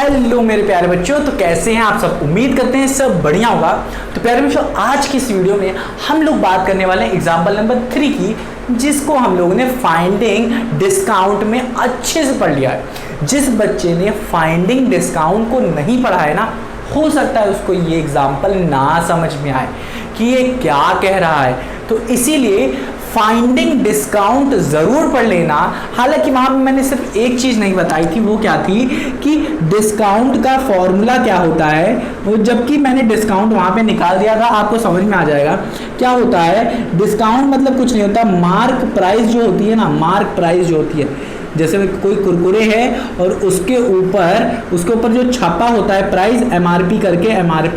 Hello मेरे प्यारे बच्चों, तो कैसे हैं आप सब। उम्मीद करते हैं सब बढ़िया होगा। तो प्यारे बच्चों, आज की इस वीडियो में हम लोग बात करने वाले हैं एग्जाम्पल नंबर 3 की, जिसको हम लोगों ने फाइंडिंग डिस्काउंट में अच्छे से पढ़ लिया है। जिस बच्चे ने फाइंडिंग डिस्काउंट को नहीं पढ़ा है ना, हो सकता है उसको ये एग्जाम्पल ना समझ में आए कि ये क्या कह रहा है। तो इसीलिए फाइंडिंग डिस्काउंट जरूर पढ़ लेना। हालांकि वहां पे मैंने सिर्फ एक चीज नहीं बताई थी, वो क्या थी कि डिस्काउंट का फॉर्मूला क्या होता है। वो जबकि मैंने डिस्काउंट वहां पे निकाल दिया था, आपको समझ में आ जाएगा क्या होता है। डिस्काउंट मतलब कुछ नहीं होता, मार्क प्राइस जो होती है ना, मार्क प्राइस जो होती है, जैसे कोई कुरकुरे है और उसके ऊपर जो छापा होता है प्राइस एमआरपी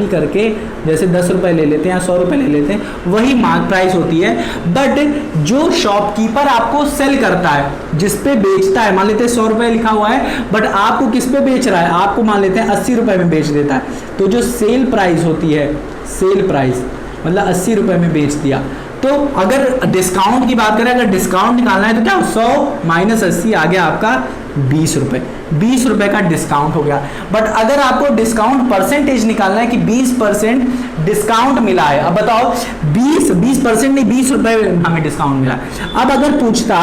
करके जैसे 10 रुपए ले लेते हैं या 100 रुपए ले लेते हैं, वही मार्क प्राइस होती है। बट जो शॉपकीपर आपको सेल करता है, जिस पे बेचता है, मान लेते हैं 100 रुपए लिखा हुआ है, बट आपको किस पे बेच रहा है, आपको मान लेते हैं 80 रुपए में बेच देता है, तो जो सेल प्राइस होती है, सेल प्राइस मतलब 80 रुपए में बेच दिया। तो अगर डिस्काउंट की बात करें, अगर डिस्काउंट निकालना है तो क्या 100 माइनस 80 आ गया आपका 20 रुपए। 20 रुपए का डिस्काउंट हो गया। बट अगर आपको डिस्काउंट परसेंटेज निकालना है कि 20% डिस्काउंट मिला है, अब बताओ 20% नहीं, 20 रुपए हमें डिस्काउंट मिला। अब अगर पूछता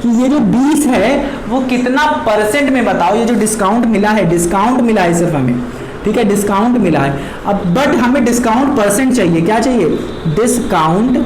कि ये जो 20 है वो कितना परसेंट में बताओ, ये जो डिस्काउंट मिला है सिर्फ हमें, ठीक है, डिस्काउंट मिला है। अब बट हमें डिस्काउंट परसेंट चाहिए, क्या चाहिए, डिस्काउंट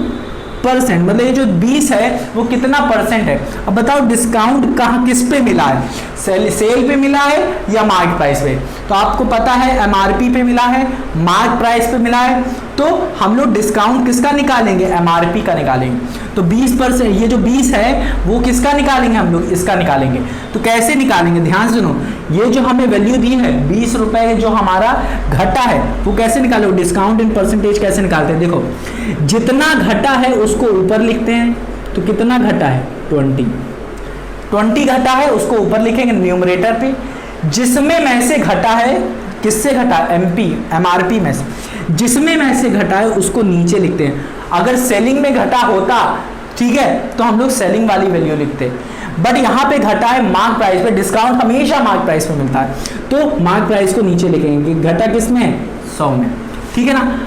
परसेंट, मतलब ये जो 20 है वो कितना परसेंट है। अब बताओ डिस्काउंट कहाँ किस पे मिला है, सेल पे मिला है या मार्क प्राइस पे। तो आपको पता है एमआरपी पे मिला है, मार्क प्राइस पे मिला है, तो हम लोग डिस्काउंट किसका निकालेंगे, एमआरपी का निकालेंगे। तो 20%, ये जो 20 है वो किसका निकालेंगे, हम लोग इसका निकालेंगे। तो कैसे निकालेंगे, ध्यान से सुनो। ये जो हमें वैल्यू दी है 20 रुपए जो हमारा घटा है, वो कैसे निकालो, डिस्काउंट इन परसेंटेज कैसे निकालते हैं। देखो, जितना घटा है उसको ऊपर लिखते हैं, तो कितना घटा है 20 घटा है, उसको ऊपर लिखेंगे न्यूमरेटर पे। जिसमें में से घटा है, किससे घटा, एमआरपी में से, जिसमें में से घटा है उसको नीचे लिखते हैं। अगर सेलिंग में घटा होता, ठीक है, तो हम लोग सेलिंग वाली वैल्यू लिखते, बट यहाँ पे घटा है मार्क प्राइस पे। डिस्काउंट हमेशा मार्क प्राइस पे मिलता है, तो मार्क प्राइस को नीचे लिखेंगे। घटा किसमें, 100 में, ठीक है ना।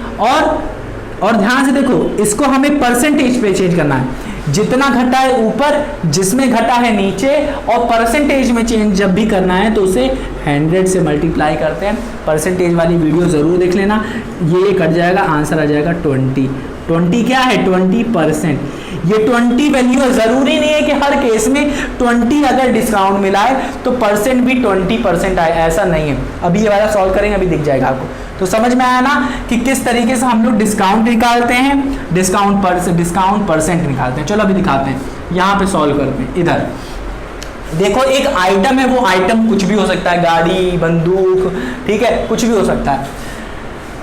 और ध्यान से देखो, इसको हमें परसेंटेज पे चेंज करना है। जितना घटा है ऊपर, जिसमें घटा है नीचे, और परसेंटेज में चेंज जब भी करना है तो उसे 100 से मल्टीप्लाई करते हैं। परसेंटेज वाली वीडियो जरूर देख लेना, ये कट जाएगा, आंसर आ जाएगा 20 क्या है, 20%। ये 20 वैल्यू है, जरूरी नहीं है कि हर केस में 20 अगर डिस्काउंट मिला है तो परसेंट भी 20% आए, ऐसा नहीं है। अभी ये वाला सॉल्व करेंगे, अभी दिख जाएगा आपको। तो समझ में आया ना कि किस तरीके से हम लोग डिस्काउंट निकालते हैं, डिस्काउंट परसेंट निकालते हैं। चलो अभी दिखाते हैं, यहाँ पे सॉल्व करते हैं। इधर देखो, एक आइटम है, वो आइटम कुछ भी हो सकता है, गाड़ी, बंदूक, ठीक है, कुछ भी हो सकता है।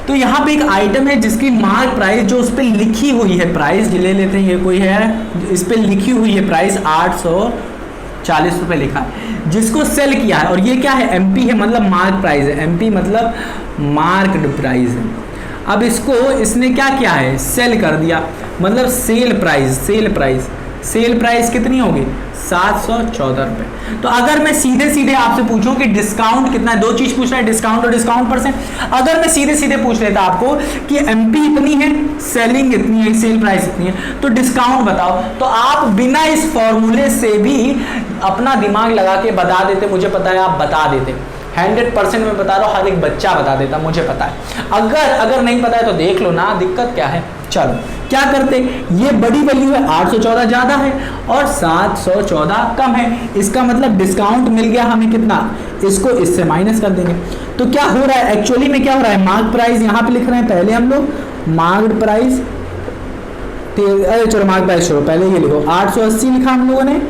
तो यहाँ पे एक आइटम है जिसकी मार्क प्राइस जो उस पर लिखी हुई है, प्राइस ले लेते हैं, ये कोई है, इस पर लिखी हुई है प्राइस 840 रुपए लिखा है, जिसको सेल किया है। और ये क्या है, एमपी है, मतलब मार्क प्राइस है, एमपी मतलब मार्क्ड प्राइस है। अब इसको इसने क्या किया है, सेल कर दिया, मतलब सेल प्राइस कितनी होगी, 714 रुपए। तो अगर मैं सीधे आपसे पूछूं कि डिस्काउंट कितना है, दो चीज पूछ रहा है, डिस्काउंट और डिस्काउंट परसेंट। अगर मैं सीधे पूछ लेता आपको कि एमपी इतनी है, सेलिंग इतनी है, सेल प्राइस इतनी है, तो डिस्काउंट बताओ, तो आप बिना इस फॉर्मूले से भी अपना दिमाग लगा के बता देते, मुझे पता है आप बता देते। 100% में बता रहा हूँ, हर एक बच्चा बता देता, मुझे पता है। अगर नहीं पता है तो देख लो ना, दिक्कत क्या है। चलो क्या करते, ये बड़ी वैल्यू है, 814 ज्यादा है और 714 कम है, इसका मतलब डिस्काउंट मिल गया हमें कितना, इसको इससे माइनस कर देंगे। तो क्या हो रहा है, एक्चुअली में क्या हो रहा है, मार्क प्राइस यहाँ पे लिख रहे हैं, पहले हम लोग मार्क्ड प्राइस, चलो मार्क प्राइस छोड़ो, पहले ये लिखो 880 लिखा हम लोगों ने,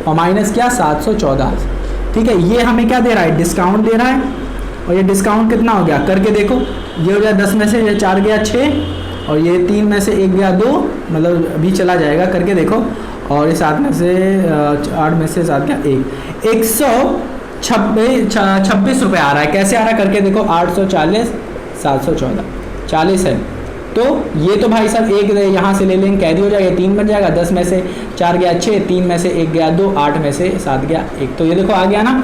और माइनस किया 714, ठीक है। ये हमें क्या दे रहा है, डिस्काउंट दे रहा है। और ये डिस्काउंट कितना हो गया, करके देखो, ये हो गया 10 में से 4 गया 6, और ये 3 में से 1 गया 2, मतलब अभी चला जाएगा, करके देखो। और ये 7 में से 8 में से 7 गया 1, 126 रुपये आ रहा है। कैसे आ रहा है, करके देखो, 840 714 40 है। तो ये तो भाई साहब एक यहाँ से ले लेंगे, कैरी हो जाएगा, 3 बन जाएगा, 10 में से 4 गया 6, 3 में से 1 गया 2, 8 में से 7 गया 1, तो ये देखो आ गया ना।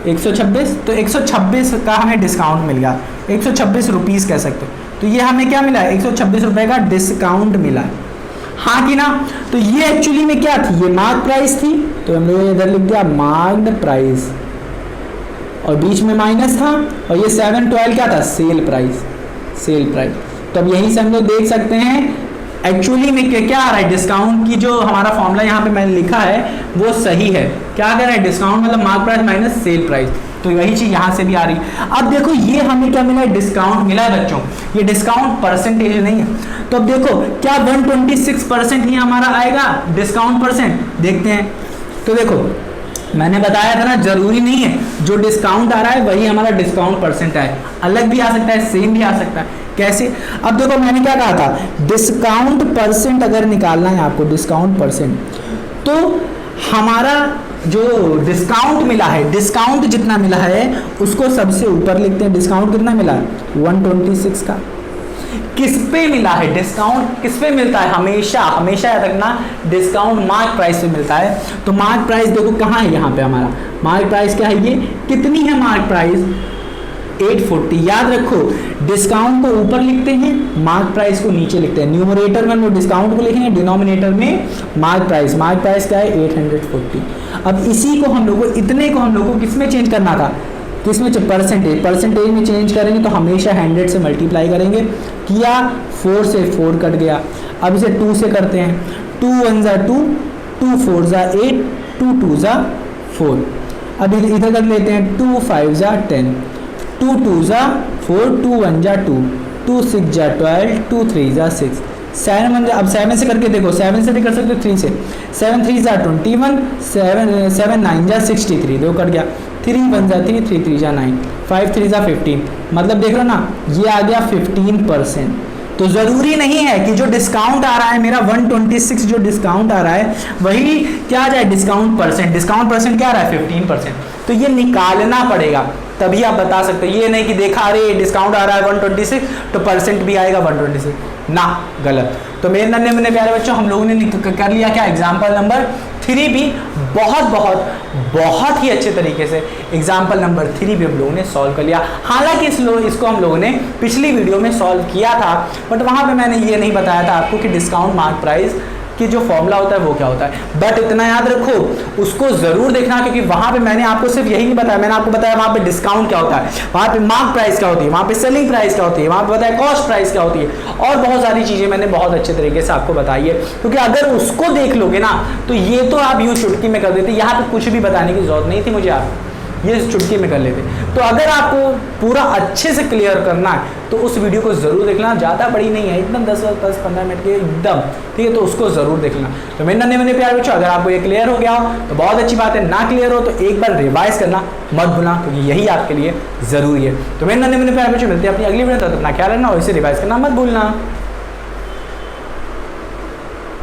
126, तो 126 का हमें डिस्काउंट मिल गया, 126 रुपीज़ कह सकते हो। तो ये हमें क्या मिला है, 126 रुपये का डिस्काउंट मिला है, हाँ कि ना। तो ये एक्चुअली में क्या थी, ये मार्क प्राइस थी, तो हम लोगों ने इधर लिख दिया मार्क्ड प्राइस, और बीच में माइनस था, और ये 712 क्या था, सेल प्राइस, सेल प्राइस। तो अब यहीं से हम लोग देख सकते हैं एक्चुअली में क्या आ रहा है, डिस्काउंट की जो हमारा फॉर्मूला यहाँ पे मैंने लिखा है वो सही है। क्या कर रहा है, डिस्काउंट मतलब mark price minus sale price, तो वही चीज यहाँ से भी आ रही है। अब देखो ये हमें क्या मिला है, डिस्काउंट मिला है बच्चों, ये डिस्काउंट परसेंटेज नहीं है। तो अब देखो क्या 126% ही हमारा आएगा डिस्काउंट परसेंट, देखते हैं। तो देखो मैंने बताया था ना, जरूरी नहीं है जो डिस्काउंट आ रहा है वही हमारा डिस्काउंट परसेंट है, अलग भी आ सकता है, सेम भी आ सकता है। कैसे, अब देखो मैंने क्या कहा था, डिस्काउंट परसेंट अगर निकालना है आपको, डिस्काउंट परसेंट, तो हमारा जो डिस्काउंट मिला है, डिस्काउंट जितना मिला है उसको सबसे ऊपर लिखते हैं। डिस्काउंट कितना मिला है, 126 का। किस पे मिला है डिस्काउंट, किस पे मिलता है, हमेशा हमेशा याद रखना डिस्काउंट मार्क प्राइस पे मिलता है। तो मार्क प्राइस देखो कहाँ है, यहाँ पे हमारा मार्क प्राइस क्या है, ये कितनी है मार्क प्राइस, 840। याद रखो डिस्काउंट को ऊपर लिखते हैं, मार्क प्राइस को नीचे लिखते हैं। न्यूमरेटर में हम लोग डिस्काउंट को लिखेंगे, डिनोमिनेटर में मार्क प्राइस। मार्क प्राइस क्या है, 840। अब इसी को हम लोग को, इतने को हम लोग को किस में चेंज करना था, किसमें, परसेंटेज, परसेंटेज में चेंज करेंगे तो हमेशा 100 से मल्टीप्लाई करेंगे, किया 4 से 4 कट गया। अब इसे 2 से करते हैं, 2 1 ज़ा 2, 2 4 ज़ा 8, 2 2 ज़ा 4। अब इधर कर लेते हैं 2 5 ज़ा 10, 2 2 ज़ा 4, 2 1 ज़ा 2, 2 6 ज़ा 12, 2 3 ज़ा 6, 7 1 अब 7 से करके देखो, 7 से भी कर सकते हो, 3 से, 7 3 ज़ा 21, 7 9 ज़ा 63, दो कट गया, 3 1 ज़ा 3, 3 3 ज़ा 9, 5 3 ज़ा 15। मतलब देख लो ना, ये आ गया 15%। तो ज़रूरी नहीं है कि जो डिस्काउंट आ रहा है मेरा 126 जो डिस्काउंट आ रहा है वही क्या आ जाए डिस्काउंट परसेंट। डिस्काउंट परसेंट क्या आ रहा है, 15%। तो ये निकालना पड़ेगा, तभी आप बता सकते हो। ये नहीं कि देखा अरे डिस्काउंट आ रहा है 126 तो परसेंट भी आएगा 126, ना, गलत। तो मेरे नन्हे मुन्ने प्यारे बच्चों, हम लोगों ने कर लिया क्या, एग्जाम्पल नंबर 3 भी बहुत ही अच्छे तरीके से एग्जाम्पल नंबर 3 भी हम लोगों ने सॉल्व कर लिया। हालांकि इसको हम लोगों ने पिछली वीडियो में सॉल्व किया था, बट वहां पे मैंने ये नहीं बताया था आपको कि डिस्काउंट मार्क प्राइस कि जो फॉर्मूला होता है वो क्या होता है। बट इतना याद रखो, उसको जरूर देखना, क्योंकि वहां पे मैंने आपको सिर्फ यही नहीं बताया, मैंने आपको बताया वहां पे डिस्काउंट क्या होता है, वहां पे मार्क प्राइस क्या होती है, वहां पे सेलिंग प्राइस क्या होती है, वहां पे बताया कॉस्ट प्राइस क्या होती है, और बहुत सारी चीजें मैंने बहुत अच्छे तरीके से आपको बताई है। क्योंकि अगर उसको देख लोगे ना तो ये तो आप यूं चुटकी में कर देते, यहाँ पे कुछ भी बताने की जरूरत नहीं थी मुझे, आप ये चुटकी में कर लेते। तो अगर आपको पूरा अच्छे से क्लियर करना है तो उस वीडियो को जरूर देखना, ज़्यादा बड़ी नहीं है, एकदम 10-15 मिनट के एकदम, ठीक है, तो उसको जरूर देखना। तो मेरे नन्हे मुन्ने प्यारे बच्चों, अगर आपको ये क्लियर हो गया हो तो बहुत अच्छी बात है, ना क्लियर हो तो एक बार रिवाइज करना मत भूलना, क्योंकि यही आपके लिए जरूरी है। तो मेरे नन्हे मुन्ने प्यारे बच्चों, मिलते हैं अपनी अगली वीडियो, तो अपना ख्याल रखना और इसे रिवाइज करना मत भूलना।